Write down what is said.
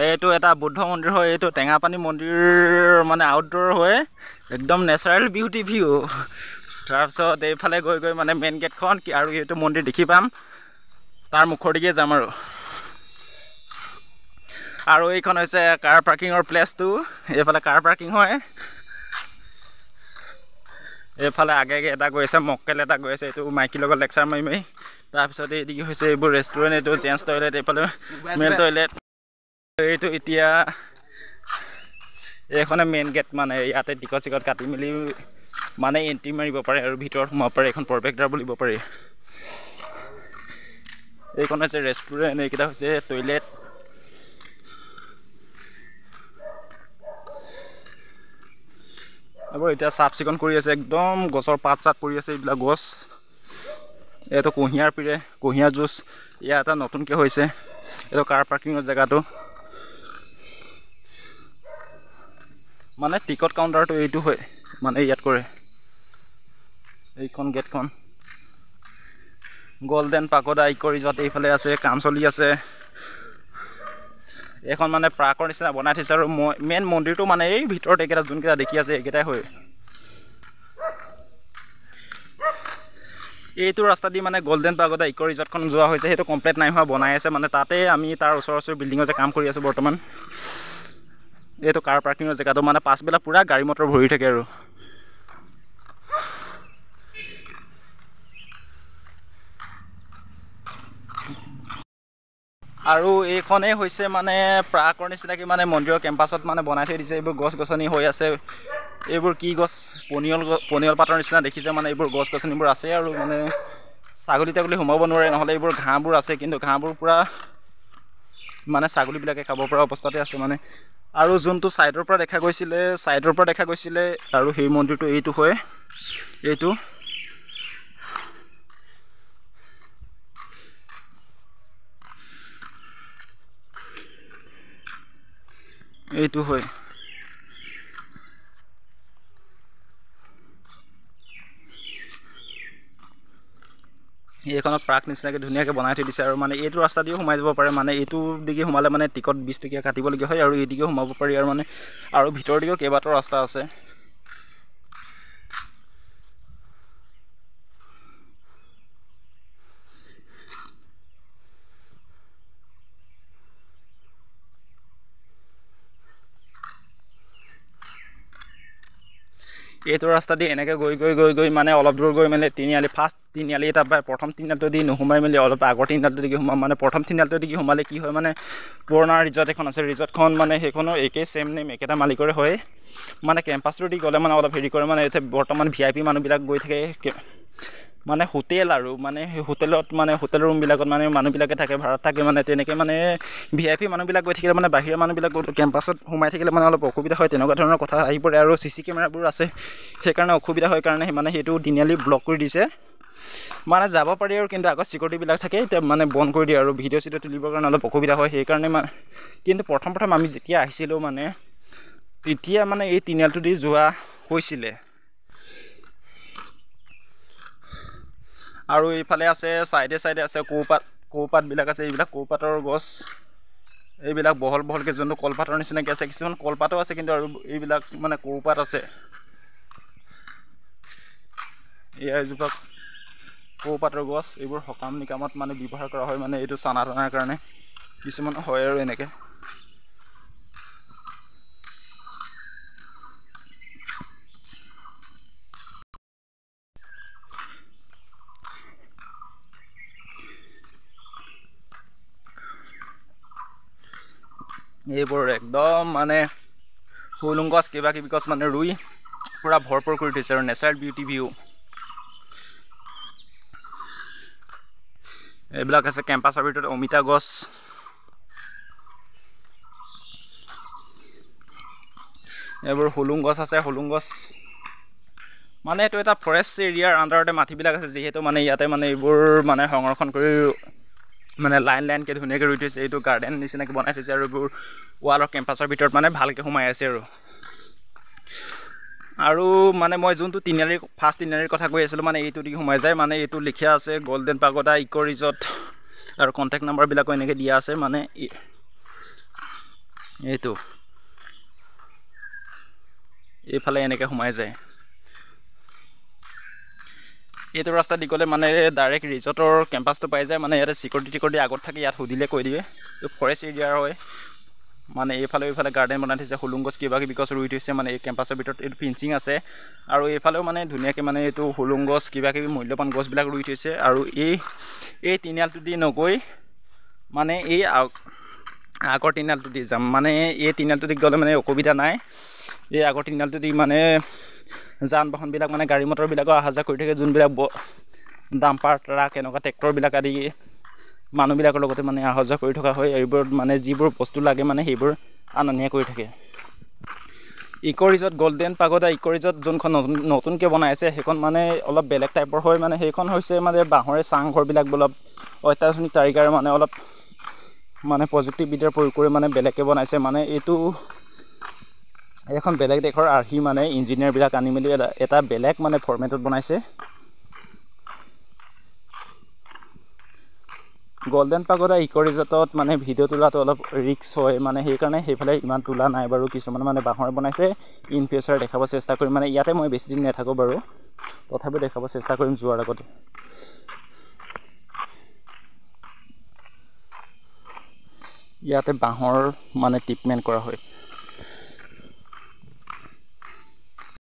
এইটো এটা বুদ্ধ মন্দিৰ হয় এইটো টেঙাপানী মন্দিৰ মানে আউটডোৰ হয় একদম নেচাৰেল বিউটি ভিউ তাৰপিছত এইফালে গৈ গৈ মানে মেইন গেটখন আৰু এইটো মন্দিৰ দেখি পাম তাৰ মুখৰ দিকে যাম আৰু এইখন হৈছে কাৰ পাৰ্কিঙৰ প্লেচটো এইফালে কাৰ পাৰ্কিং হয় এইফালে আগে আগে এটা গৈ আছে মক্কেল এটা গৈ আছে এইটো মাইকীৰ লগত লেকচাৰ মাৰি মাৰি তাৰপিছত এইদিকে হৈছে এইবোৰ ৰেষ্টুৰেণ্ট এইটো জেন্টছ টয়লেট এইফালে মেল টয়লেট এইটো এতিয়া এইখনে মেইন গেট মানে ইয়াতে টিকট চিকট কাটি মেলি মানে এণ্ট্ৰি মাৰিব পাৰে আৰু ভিতৰত সোমাব পাৰে এইখন প্ৰৱেশদ্বাৰ বুলিব পাৰি এইখন হৈছে ৰেষ্টুৰেণ্ট এইকেইটা হৈছে টয়লেট এইবোৰ এতিয়া চাফ চিকুণ কৰি আছে একদম গছৰ পাত চাত পৰি আছে এইবিলাক গছ এইটো কুঁহিয়াৰ পিৰে কুঁহিয়াৰ জুচ ইয়াত এটা নতুনকৈ হৈছে এইটো কাৰ পাৰ্কিঙৰ জেগাটো মানে টিকট কাউণ্টাৰটো এইটো হয় মানে ইয়াত কৰে এইখন গেটখন গল্ডেন পাগোডা ইক' ৰিজৰ্ট এইফালে আছে কাম চলি আছে এইখন মানে পাৰ্কৰ নিচিনা বনাই থৈছে আৰু মেইন মন্দিৰটো মানে এই ভিতৰত এইকেইটা যোনকেইটা দেখি আছে এইকেইটাই হয় এইটো ৰাস্তা দি মানে গল্ডেন পাগোডা ইক' ৰিজৰ্টখন যোৱা হৈছে সেইটো কমপ্লিট নাই হোৱা বনাই আছে মানে তাতে আমি তাৰ ওচৰ বিল্ডিঙতে কাম কৰি আছোঁ বৰ্তমান এইটো কাৰ পাৰ্কিঙৰ জেগাটো মানে পাছবেলা পূৰা গাড়ী মটৰ ভৰি থাকে আৰু এইখনেই হৈছে মানে প্ৰাকৰ নিচিনাকৈ মানে মন্দিৰৰ কেম্পাছত মানে বনাই থৈ দিছে এইবোৰ গছ গছনি হৈ আছে এইবোৰ কি গছ পনিয়ল পাতৰ নিচিনা দেখিছে মানে এইবোৰ গছ গছনিবোৰ আছে আৰু মানে ছাগলী তাগলী সোমাব নোৱাৰে নহ'লে এইবোৰ ঘাঁহবোৰ আছে কিন্তু ঘাঁহবোৰ পূৰা মানে ছাগলীবিলাকে খাব পৰা অৱস্থাতে আছে মানে আৰু যোনটো ছাইডৰ পৰা দেখা গৈছিলে আৰু সেই মন্দিৰটো এইটো হয় এইটো হয় এইখনত পাৰ্ক নিচিনাকৈ ধুনীয়াকৈ বনাই থৈ দিছে আৰু মানে এইটো ৰাস্তা দিও সোমাই যাব পাৰে মানে এইটো দিকে সোমালে মানে টিকট 20 টকীয়া কাটিবলগীয়া হয় আৰু এইদিকে সোমাব পাৰি আৰু মানে আৰু ভিতৰ দিকেও কেইবাটাও ৰাস্তা আছে এইটো ৰাস্তা দি এনেকৈ গৈ মানে অলপ দূৰ গৈ মানে তিনিআলি ফাৰ্ষ্ট তিনিআলি এটা পায় প্ৰথম তিনিআলিটো দি নোসোমাই মেলি অলপ আগৰ তিনিআলিটো দিকে সোমাম মানে প্ৰথম তিনিআলিটো দিকে সোমালে কি হয় মানে পুৰণা ৰিজৰ্ট এখন আছে ৰিজৰ্টখন মানে সেইখনো একেই ছেম নেম একেটা মালিকৰে হয় মানে কেম্পাছটো দি গ'লে মানে অলপ হেৰি কৰে মানে এতিয়া বৰ্তমান VIP মানুহবিলাক গৈ থাকে মানে হোটেল আৰু মানে সেই হোটেলত মানে হোটেল ৰুমবিলাকত মানে মানুহবিলাকে থাকে ভাড়াত থাকে মানে তেনেকৈ মানে VIP মানুহবিলাক গৈ থাকিলে মানে বাহিৰা মানুহবিলাক কেম্পাছত সোমাই থাকিলে মানে অলপ অসুবিধা হয় তেনেকুৱা ধৰণৰ কথা আহি পৰে আৰু CC কেমেৰাবোৰ আছে সেইকাৰণে অসুবিধা হয় কাৰণে মানে সেইটো তিনিআলি ব্লক কৰি দিছে মানে যাব পাৰি আৰু কিন্তু আগত চিকিউৰিটিবিলাক থাকে এতিয়া মানে বন্ধ কৰি দিয়ে আৰু ভিডিঅ' চিডিঅ' তুলিবৰ কাৰণে অলপ অসুবিধা হয় সেইকাৰণে মানে কিন্তু প্ৰথম আমি যেতিয়া আহিছিলোঁ মানে তেতিয়া মানে এই তিনিআলিটো দি যোৱা হৈছিলে আৰু এইফালে আছে চাইডে আছে কৌপাতবিলাক আছে এইবিলাক কৌপাতৰ গছ এইবিলাক বহলকৈ যোনটো কলপাতৰ নিচিনাকৈ আছে কিছুমান কলপাতো আছে কিন্তু আৰু এইবিলাক মানে কৌপাত আছে এয়া এজোপা কৌপাতৰ গছ এইবোৰ সকাম নিকামত মানে ব্যৱহাৰ কৰা হয় মানে এইটো চানা টানাৰ কাৰণে কিছুমান হয় আৰু এনেকৈ এইবোৰ একদম মানে হুলুং গছ কিবা কিবি গছ মানে ৰুই পূৰা ভৰপূৰ কৰি থৈছে আৰু নেচাৰেল বিউটি ভিউ এইবিলাক আছে কেম্পাছৰ ভিতৰত অমিতা গছ এইবোৰ হুলুং গছ আছে হুলুং গছ মানে এইটো এটা ফৰেষ্ট এৰিয়াৰ আণ্ডাৰতে মাটিবিলাক আছে যিহেতু মানে ইয়াতে মানে এইবোৰ মানে সংৰক্ষণ কৰি মানে লাইনকৈ ধুনীয়াকৈ ৰুই থৈছে এইটো গাৰ্ডেন নিচিনাকৈ বনাই থৈছে আৰু এইবোৰ ৱালৰ কেম্পাছৰ ভিতৰত মানে ভালকৈ সোমাই আছে আৰু মানে মই যোনটো ফাৰ্ষ্ট তিনিআলিৰ কথা কৈ আছিলোঁ মানে এইটো দিকে সোমাই যায় মানে এইটো লিখা আছে গল্ডেন পাগোডা ইক' ৰিজৰ্ট আৰু কণ্টেক্ট নাম্বাৰবিলাকো এনেকৈ দিয়া আছে মানে এইটো এইফালে এনেকৈ সোমাই যায়। এইটো ৰাস্তা দি গ'লে মানে ডাইৰেক্ট ৰিজৰ্টৰ কেম্পাছটো পাই যায়। মানে ইয়াতে চিকিউৰিটি আগত থাকে, ইয়াত সুধিলে কৈ দিয়ে। এইটো ফৰেষ্ট এৰিয়াৰ হয়। মানে এইফালে গাৰ্ডেন বনাই থৈছে, হুলুং গছ কিবা কিবি গছ ৰুই থৈছে। মানে এই কেম্পাছৰ ভিতৰত এইটো ফিঞ্চিং আছে। আৰু এইফালেও মানে ধুনীয়াকৈ মানে এইটো হুলুং গছ কিবা কিবি মূল্যৱান গছবিলাক ৰুই থৈছে। আৰু এই তিনিআলিটো দি নগৈ মানে এই আগৰ তিনিআলিটো দি যাম। মানে এই তিনিআলিটো দি গ'লে মানে অসুবিধা নাই। এই আগৰ তিনিআলিটো দি মানে যান বাহনবিলাক মানে গাড়ী মটৰবিলাকো অহা যোৱা কৰি থাকে। যোনবিলাক ডাম্পাৰ ট্ৰাক এনেকুৱা ট্ৰেক্টৰবিলাক আদি মানুহবিলাকৰ লগতে মানে অহা যোৱা কৰি থকা হয়। এইবোৰত মানে যিবোৰ বস্তু লাগে মানে সেইবোৰ অনা নিয়া কৰি থাকে। ইক' ৰিজৰ্ট গল্ডেন পাগোডা ইক' ৰিজৰ্ট যোনখন নতুনকৈ বনাই আছে সেইখন মানে অলপ বেলেগ টাইপৰ হয়। মানে সেইখন হৈছে মানে বাঁহৰে চাংঘৰবিলাক অলপ অত্যাধুনিক তাৰিকাৰে মানে অলপ মানে প্ৰযুক্তিবিদ্যাৰ প্ৰয়োগ কৰি মানে বেলেগকৈ বনাইছে। মানে এইটো এখন বেলেগ দেশৰ আৰ্হি মানে ইঞ্জিনিয়াৰবিলাক আনি মেলি এটা বেলেগ মানে ফৰ্মেটত বনাইছে। গল্ডেন পাগোডা ইক' ৰিজৰ্টত মানে ভিডিঅ' তোলাটো অলপ ৰিস্ক হয়। মানে সেইকাৰণে সেইফালে ইমান তোলা নাই বাৰু। কিছুমান মানে বাঁহৰে বনাইছে। ইন ফিউচাৰ দেখাব চেষ্টা কৰিম। মানে ইয়াতে মই বেছি দিন নাথাকোঁ বাৰু, তথাপিও দেখাব চেষ্টা কৰিম যোৱাৰ আগতে। ইয়াতে বাঁহৰ মানে ট্ৰিটমেণ্ট কৰা হয়।